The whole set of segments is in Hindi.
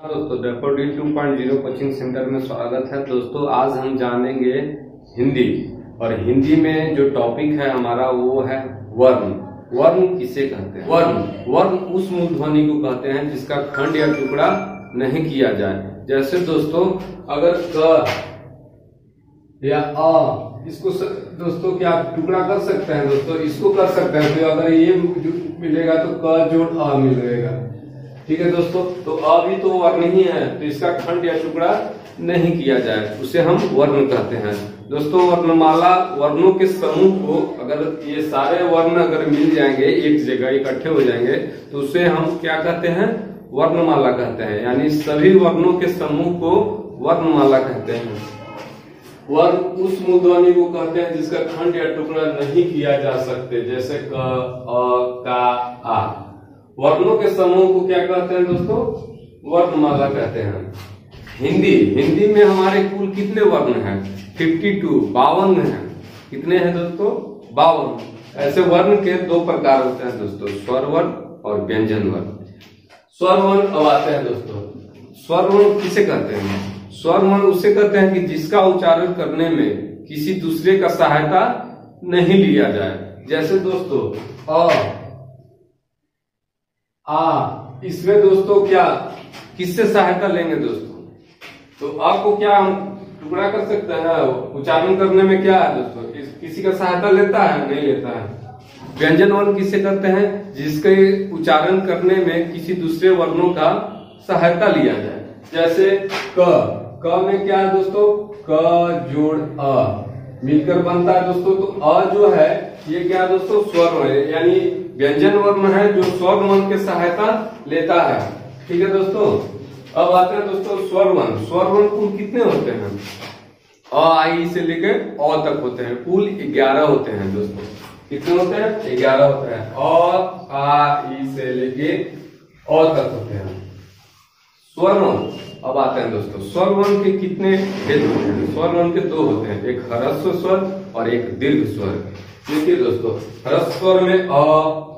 दोस्तों डेफोडिल 2.0 कोचिंग सेंटर में स्वागत है। दोस्तों आज हम जानेंगे हिंदी, और हिंदी में जो टॉपिक है हमारा वो है वर्ण। वर्ण किसे कहते हैं? वर्ण उस मूल ध्वनि को कहते हैं जिसका खंड या टुकड़ा नहीं किया जाए। जैसे दोस्तों अगर क या अ, इसको दोस्तों क्या टुकड़ा कर सकते हैं? दोस्तों इसको कर सकते हैं। तो अगर ये मिलेगा तो क जोड़ अ मिलेगा। ठीक है दोस्तों, तो अ भी तो वर्ण ही है, तो इसका खंड या टुकड़ा नहीं किया जाए उसे हम वर्ण कहते हैं। दोस्तों वर्णमाला वर्णों के समूह को, अगर ये सारे वर्ण अगर मिल जाएंगे एक जगह इकट्ठे हो जाएंगे तो उसे हम क्या कहते हैं? वर्णमाला कहते हैं। यानी सभी वर्णों के समूह को वर्णमाला कहते हैं। वर्ण उस मूल ध्वनि को कहते हैं जिसका खंड या टुकड़ा नहीं किया जा सकते, जैसे क, अ, का, आ। वर्णों के समूह को क्या कहते हैं दोस्तों? वर्णमाला कहते हैं। हिंदी में हमारे कुल कितने वर्ण हैं? 52 52 हैं। कितने हैं दोस्तों? 52। ऐसे वर्ण के दो प्रकार होते हैं दोस्तों, स्वर वर्ण और व्यंजन वर्ण। स्वर वर्ण अब आते हैं दोस्तों। स्वर वर्ण किसे कहते हैं? स्वर वर्ण उसे कहते हैं कि जिसका उच्चारण करने में किसी दूसरे का सहायता नहीं लिया जाए। जैसे दोस्तों अ, आ, इसमें दोस्तों क्या किससे सहायता लेंगे दोस्तों? तो आपको क्या हम टुकड़ा कर सकते हैं? उच्चारण करने में क्या है दोस्तों? किसी का सहायता लेता है? नहीं लेता है। व्यंजन वर्ण किसे कहते हैं? जिसके उच्चारण करने में किसी दूसरे वर्णों का सहायता लिया जाए। जैसे क में क्या है दोस्तों? क जोड़ अ मिलकर बनता है दोस्तों। तो अ जो है ये क्या है दोस्तों? स्वर वर्ण है, यानी व्यंजन वर्ण है जो स्वर वर्ण की सहायता लेता है। ठीक है दोस्तों, अब आते हैं दोस्तों स्वर वर्ण। स्वर वर्ण कुल कितने होते हैं? अ आई से लेकर अ तक होते हैं। कुल 11 होते हैं दोस्तों। कितने होते हैं? 11 होते हैं। अ आ ई से लेके अ तक होते हैं स्वर वर्ण। अब आते हैं दोस्तों स्वर वर्ण के कितने भेद होते हैं? स्वर वर्ण के दो होते हैं, एक ह्रस्व स्वर और एक दीर्घ स्वर। देखिए दोस्तों, ह्रस्व स्वर में अ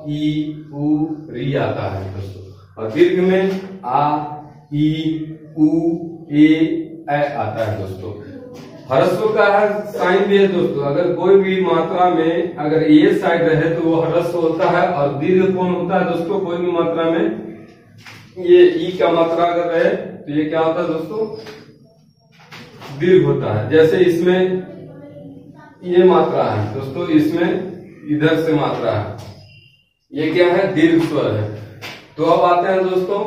ई उ री आता है दोस्तों, और दीर्घ में आ ई उ ए आता है दोस्तों। ह्रस्व का है साइन भी है दोस्तों। अगर कोई भी मात्रा में अगर ये साइड रहे तो वो ह्रस्व होता है, और दीर्घ कौन होता है दोस्तों? कोई भी मात्रा में ये ई का मात्रा अगर रहे तो ये क्या होता है दोस्तों? दीर्घ होता है। जैसे इसमें ये मात्रा है दोस्तों, इसमें इधर से मात्रा है, ये क्या है? दीर्घ स्वर है। तो अब आते हैं दोस्तों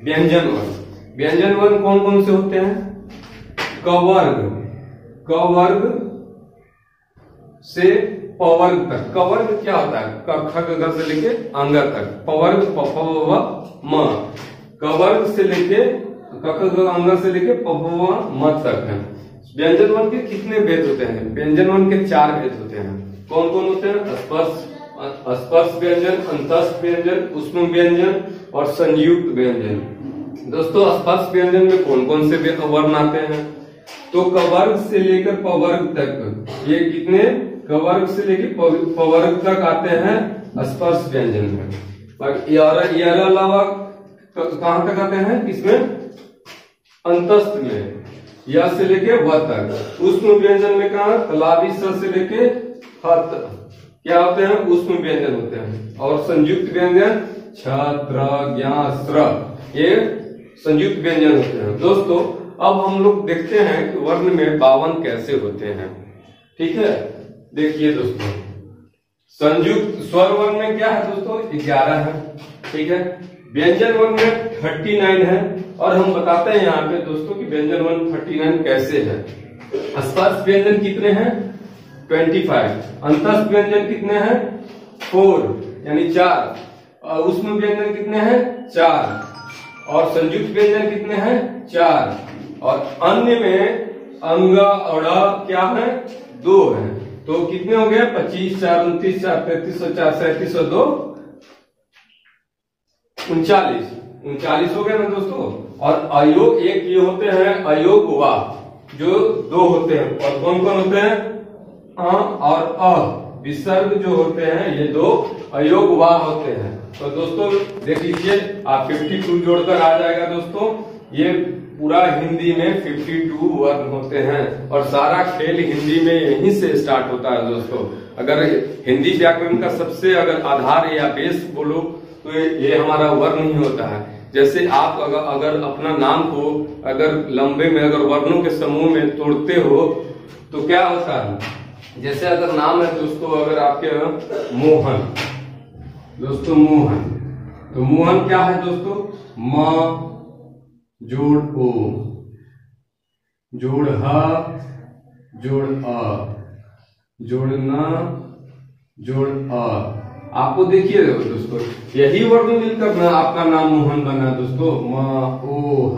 व्यंजन वर्ण। व्यंजन वर्ण कौन कौन से होते हैं? कवर्ग से पवर्ग तक। कवर्ग क्या होता है? क ख ग से लेके अंग तक। पवर्ग प फ व म। कवर्ग से लेके क ख ग अंग से लेके प फ व म तक है। व्यंजन वर्ण के कितने भेद होते हैं? व्यंजन वर्ण के 4 भेद होते हैं। कौन कौन होते हैं? स्पर्श व्यंजन, अंतस्थ व्यंजन, ऊष्म व्यंजन और संयुक्त व्यंजन। दोस्तों स्पर्श व्यंजन में कौन कौन से वर्ण आते हैं? तो कवर्ग से लेकर पवर्ग तक, ये कितने? कवर्ग से लेकर पवर्ग तक आते हैं स्पर्श व्यंजन में। ये अलावा कहां तक आते हैं? किसमें? अंतस्थ में, या से लेके व तक। ऊष्म व्यंजन में कहा? तलावी स से लेके ह तक क्या होते हैं? ऊष्म व्यंजन होते हैं। और संयुक्त व्यंजन छ त्र ज्ञ स्र, ये संयुक्त व्यंजन होते हैं। दोस्तों अब हम लोग देखते हैं कि वर्ण में 52 कैसे होते हैं। ठीक है, देखिए दोस्तों संयुक्त स्वर वर्ण में क्या है दोस्तों? 11 है। ठीक है, व्यंजन वर्ण में 39 है। और हम बताते हैं यहाँ पे दोस्तों कि व्यंजन वर्ण 39 कैसे है। स्पर्श व्यंजन कितने हैं? 25। अंतस्थ व्यंजन कितने हैं? 4 यानी 4। और ऊष्म व्यंजन कितने हैं? 4। और संयुक्त व्यंजन कितने हैं? 4। और अन्य में अंग और क्या है? 2 है। तो कितने हो गए? 25 4 29 4 33 और 4 37 और 2 39 हो गए ना दोस्तों। और अयोग एक ये होते हैं अयोग वा, जो 2 होते हैं। और कौन कौन होते हैं? अ और अ विसर्ग जो होते हैं ये 2 अयोग वा होते हैं। तो दोस्तों देख लीजिए, आप 52 जोड़कर आ जाएगा दोस्तों ये पूरा हिंदी में 52 वर्ण होते हैं और सारा खेल हिंदी में यहीं से स्टार्ट होता है दोस्तों। अगर हिंदी व्याकरण का सबसे अगर आधार या बेस बोलो तो ये हमारा वर्ण ही होता है। जैसे आप अगर अपना नाम को अगर लंबे में अगर वर्णों के समूह में तोड़ते हो तो क्या होता है, जैसे अगर नाम है दोस्तों, अगर आपके मोहन, दोस्तों मोहन, तो मोहन क्या है दोस्तों, म जोड़ ओ जोड़ ह जोड़ अ जोड़ न जोड़ अ। आपको देखिए दोस्तों यही वर्ण मिलकर ना आपका नाम मोहन बना दोस्तों। म ओ ह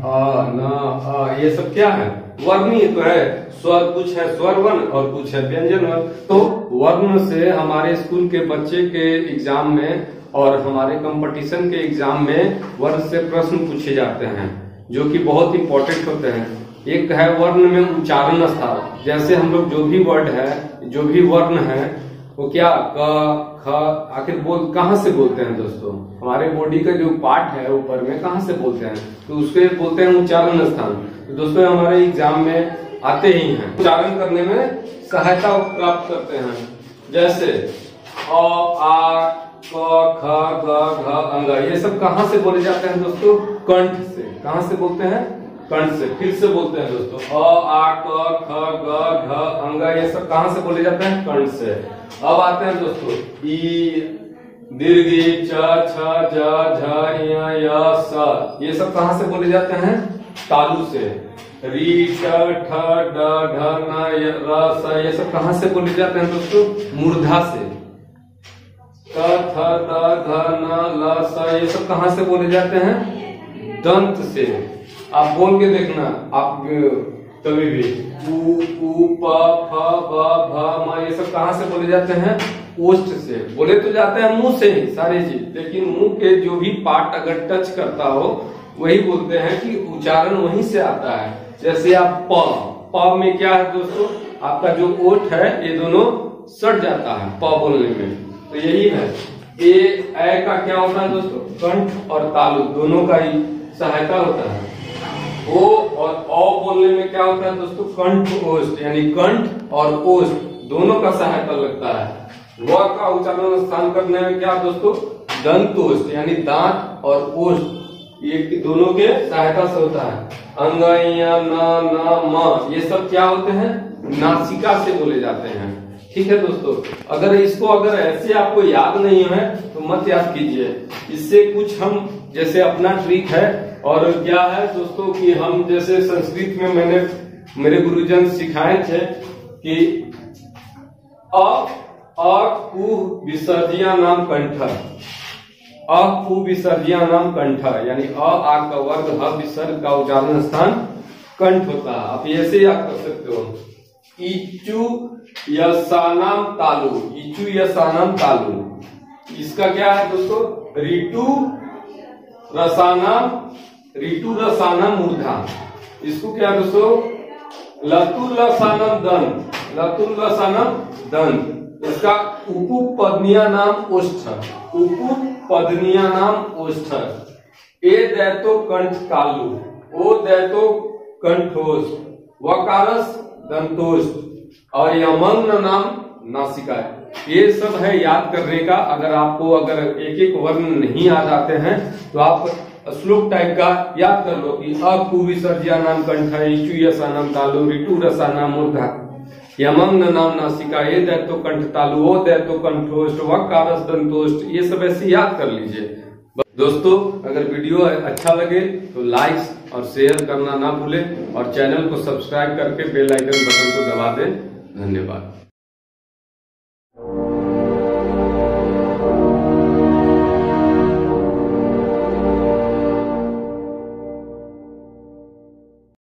अ न अ, ये सब क्या है, वर्ण ही तो है। स्वर कुछ है स्वर वर्ण और कुछ है व्यंजन वर्ण। तो वर्ण से हमारे स्कूल के बच्चे के एग्जाम में और हमारे कंपटीशन के एग्जाम में वर्ण से प्रश्न पूछे जाते हैं जो कि बहुत इंपॉर्टेंट होते हैं। एक है वर्ण में उच्चारण स्थान, जैसे हम लोग जो भी वर्ड है, जो भी वर्ण है वो क्या क ख आखिर बोल कहाँ से बोलते हैं दोस्तों, हमारे बॉडी का जो पार्ट है ऊपर में कहाँ से बोलते हैं, तो उसके बोलते हैं उच्चारण स्थान। तो दोस्तों हमारे एग्जाम में आते ही हैं, उच्चारण करने में सहायता प्राप्त करते हैं। जैसे अ आ क ख ग घ अंग, ये सब कहाँ से बोले जाते हैं दोस्तों, कंठ से। कहाँ से बोलते हैं, कंठ से। फिर से बोलते हैं दोस्तों अ आ क ख ग घ अंग, ये सब कहाँ से बोले जाते हैं, कंठ से। अब आते हैं दोस्तों ई दीर्घ च छ ज झ य स, ये सब कहाँ से बोले जाते हैं, तालु से। री ट ठ ड ढ न र स, ये सब कहाँ से बोले जाते हैं दोस्तों, मूर्धा से। क थ द ध न ल स, ये सब कहाँ से बोले जाते हैं, दंत से। आप बोल के देखना, आप कभी भी उ प फ ब भ म, ये सब कहाँ से बोले जाते हैं, ओष्ठ से। बोले तो जाते हैं मुंह से ही सारी चीज, लेकिन मुंह के जो भी पार्ट अगर टच करता हो वही बोलते हैं कि उच्चारण वहीं से आता है। जैसे आप प में क्या है दोस्तों, आपका जो ओठ है ये दोनों सट जाता है प बोलने में, तो यही है। ए का क्या होता है दोस्तों, कंठ और तालु दोनों का ही सहायता होता है। ओ और औ बोलने में क्या होता है दोस्तों, कंठ ओष्ठ, यानी कंठ और ओष्ठ दोनों का सहायता लगता है। व का उच्चारण स्थान करने में क्या दोस्तों, दंतोष्ठ, यानी दांत और ओष्ठ, ये दोनों के सहायता से होता है। अंग न म, ये सब क्या होते हैं, नासिका से बोले जाते हैं। ठीक है दोस्तों, अगर इसको अगर ऐसे आपको याद नहीं है तो मत याद कीजिए, इससे कुछ हम जैसे अपना ट्रिक है। और क्या है दोस्तों कि हम जैसे संस्कृत में मैंने मेरे गुरुजन सिखाए थे कि अ कु विसर्जिया नाम कंठ, अ कु विसर्जिया नाम कंठ, यानी अ आ का वर्ग ह विसर्ग का उच्चारण स्थान कंठ होता है। आप ऐसे याद कर सकते हो। इचु यसानाम तालु, इचु यसानाम तालु, इसका क्या है दोस्तों, ऋतु रसानाम मूर्धा। इसको क्या है दोस्तों, लतुल रसानम दंत, लतुल रसानम दंत। इसका उपपदनीय नाम ओष्ठ, उपपदनीय नाम ओष्ठ। ए दैतो कंठ तालु, ओ दैतो कंठोष्ठ, वकारस दंतोष्ठ, और यमंग नाम नासिका। ये सब है याद करने का। अगर आपको अगर एक एक वर्ण नहीं याद आते हैं तो आप श्लोक टाइप का याद कर लो कि अ कु विसर्जिया नाम कंठ, इचु यसा नाम तालु, ऋतु रसा नाम मूर्धा, यमंग नाम नासिका, ये दैतो कंठ तालु, ओ दैतो कंठोष्ठ, वकारस दंतोष्ठ, ये सब ऐसे याद कर लीजिए। दोस्तों अगर वीडियो अच्छा लगे तो लाइक और शेयर करना ना भूलें और चैनल को सब्सक्राइब करके बेल आइकन बटन को दबा दें। धन्यवाद।